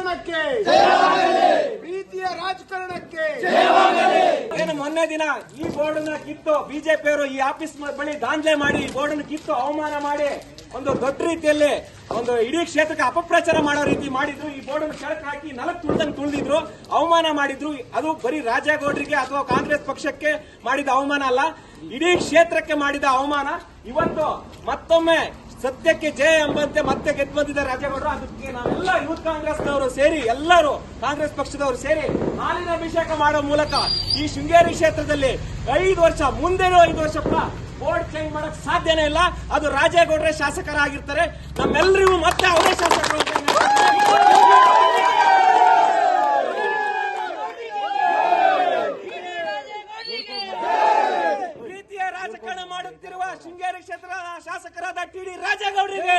ರಾಜಕಾರಣಕ್ಕೆ ಪ್ರೀತಿಯ ರಾಜಕಾರಣಕ್ಕೆ ಏನು ಮೊನ್ನೆ ದಿನ ಈ ಬೋರ್ಡ್ ನ ಕಿತ್ತು ಬಿಜೆಪಿಯವರು ಈ ಆಫೀಸ್ ಬಳಿ ದಾಂಧಲೆ ಮಾಡಿ ಈ ಬೋರ್ಡ್ ನ ಕಿತ್ತು ಅವಮಾನ ಮಾಡಿ ಒಂದು ದೊಡ್ಡ ರೀತಿಯಲ್ಲಿ ಒಂದು ಇಡೀ ಕ್ಷೇತ್ರಕ್ಕೆ ಅಪಪ್ರಚಾರ ಮಾಡೋ ರೀತಿ ಮಾಡಿದ್ರು. ಈ ಬೋರ್ಡ್ ಅನ್ನು ಕೆಳಕ್ಕೆ ಹಾಕಿ ನೆಲಕ್ಕೆ ತುಳಿದಿದ್ರು, ಅವಮಾನ ಮಾಡಿದ್ರು. ಅದು ಬರೀ ರಾಜೇಗೌಡರಿಗೆ ಅಥವಾ ಕಾಂಗ್ರೆಸ್ ಪಕ್ಷಕ್ಕೆ ಮಾಡಿದ ಅವಮಾನ ಅಲ್ಲ, ಇಡೀ ಕ್ಷೇತ್ರಕ್ಕೆ ಮಾಡಿದ ಅವಮಾನ. ಇವತ್ತು ಮತ್ತೊಮ್ಮೆ ಸತ್ಯಕ್ಕೆ ಜಯ ಎಂಬಂತೆ ಮತ್ತೆ ಗೆದ್ದು ಬಂದಿದ್ದಾರೆ ರಾಜೇಗೌಡರು. ಅದಕ್ಕೆ ನಾವೆಲ್ಲ ಯೂತ್ ಕಾಂಗ್ರೆಸ್ನವರು ಸೇರಿ, ಎಲ್ಲರೂ ಕಾಂಗ್ರೆಸ್ ಪಕ್ಷದವರು ಸೇರಿ ಹಾಲಿನ ಅಭಿಷೇಕ ಮಾಡೋ ಮೂಲಕ ಈ ಶೃಂಗೇರಿ ಕ್ಷೇತ್ರದಲ್ಲಿ 5 ವರ್ಷ ಮುಂದೇನೂ 5 ವರ್ಷ ಬೋರ್ಡ್ ಚೇಂಜ್ ಮಾಡಕ್ ಸಾಧ್ಯನೇ ಇಲ್ಲ. ಅದು ರಾಜೇಗೌಡರೇ ಶಾಸಕರಾಗಿರ್ತಾರೆ, ನಮ್ಮೆಲ್ಲರಿಗೂ ಮತ್ತೆ ಅವರೇ ಶಾಸಕರು. ಪ್ರೀತಿಯ ರಾಜಕಾರಣ ಮಾಡುತ್ತಿರುವ ಶೃಂಗೇರಿ ಕ್ಷೇತ್ರದ ಶಾಸಕರಾದ ಟಿ.ಡಿ. ರಾಜೇಗೌಡರಿಗೆ,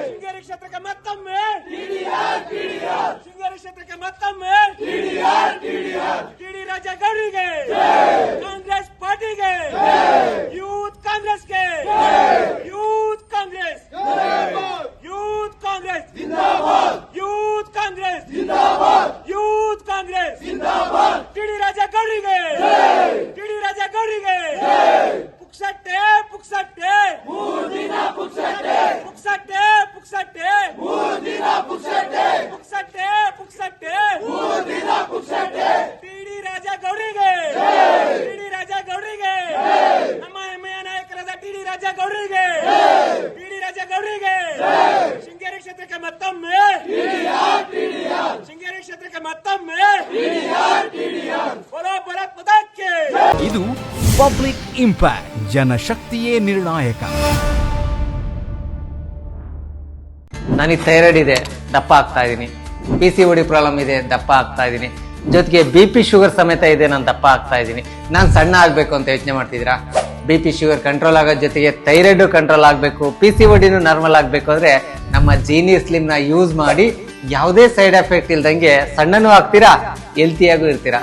ಶೃಂಗೇರಿ ಕ್ಷೇತ್ರಕ್ಕೆ ಮತ್ತೊಮ್ಮೆ, ಶೃಂಗೇರಿ ಕ್ಷೇತ್ರಕ್ಕೆ ಮತ್ತೊಮ್ಮೆ ಟಿ.ಡಿ. ರಾಜೇಗೌಡರಿಗೆ, ಕಾಂಗ್ರೆಸ್ ಪಾರ್ಟಿಗೆ, ಯೂತ್ ಕಾಂಗ್ರೆಸ್ಗೆ, youth Congress, youth Congress, youth Congress, youth Congress, T D. ರಾಜೇಗೌಡರಿಗೆ, ಟಿ.ಡಿ. ರಾಜೇಗೌಡರಿಗೆ ಪುಕ್ಸಟ್ಟೆ ಪುಕ್ಸಟ್ಟೆ 3 ದಿನ ಪುಕ್ಸಟ್ಟೆ, ಪುಕ್ಸಟ್ಟೆ ಪುಕ್ಸಟ್ಟೆ 3 ದಿನ ಪುಕ್ಸಟ್ಟೆ, ಪುಕ್ಸಟ್ಟೆ ಪುಕ್ಸಟ್ಟೆ 3 ದಿನ ಪುಕ್ಸಟ್ಟೆ. ಟಿ.ಡಿ. ರಾಜೇಗೌಡರಿಗೆ, ಟಿ.ಡಿ. ರಾಜೇಗೌಡರಿಗೆ, ನಮ್ಮ ಹೆಮ್ಮೆಯ ನಾಯಕರಾದ ಟಿ.ಡಿ. ರಾಜೇಗೌಡರಿಗೆ, ಟಿ.ಡಿ. ರಾಜೇಗೌಡರಿಗೆ, ಶೃಂಗೇರಿ ಕ್ಷೇತ್ರಕ್ಕೆ ಮತ್ತೊಮ್ಮೆ, ಶೃಂಗೇರಿ ಕ್ಷೇತ್ರಕ್ಕೆ ಮತ್ತೊಮ್ಮೆ ಬರೋಬ್ಬರ ಪದಕ್ಕೆ. ಇದು ಪಬ್ಲಿಕ್ ಇಂಪ್ಯಾಕ್ಟ್, ಜನಶಕ್ತಿಯೇ ನಿರ್ಣಾಯಕ. ನನಗೆ ಥೈರಾಯ್ಡ್ ಇದೆ, ದಪ್ಪ ಆಗ್ತಾ ಇದ್ದೀನಿ. PCOD ಪ್ರಾಬ್ಲಮ್ ಇದೆ, ದಪ್ಪ ಆಗ್ತಾ ಇದ್ದೀನಿ. ಜೊತೆಗೆ BP ಶುಗರ್ ಸಮೇತ ಇದೆ, ನಾನು ದಪ್ಪ ಆಗ್ತಾ ಇದ್ದೀನಿ. ನಾನು ಸಣ್ಣ ಆಗ್ಬೇಕು ಅಂತ ಯೋಚನೆ ಮಾಡ್ತಿದ್ದೀರಾ? BP ಶುಗರ್ ಕಂಟ್ರೋಲ್ ಆಗೋದ್ ಜೊತೆಗೆ ಥೈರಾಯ್ಡ್ ಕಂಟ್ರೋಲ್ ಆಗಬೇಕು, PCODನೂ ನಾರ್ಮಲ್ ಆಗಬೇಕು ಅಂದ್ರೆ ನಮ್ಮ ಜೀನಿ ಸ್ಲಿಮ್ ನ ಯೂಸ್ ಮಾಡಿ ಯಾವುದೇ ಸೈಡ್ ಎಫೆಕ್ಟ್ ಇಲ್ದಂಗೆ ಸಣ್ಣನೂ ಆಗ್ತೀರಾ, ಹೆಲ್ತಿಯಾಗೂ ಇರ್ತೀರಾ.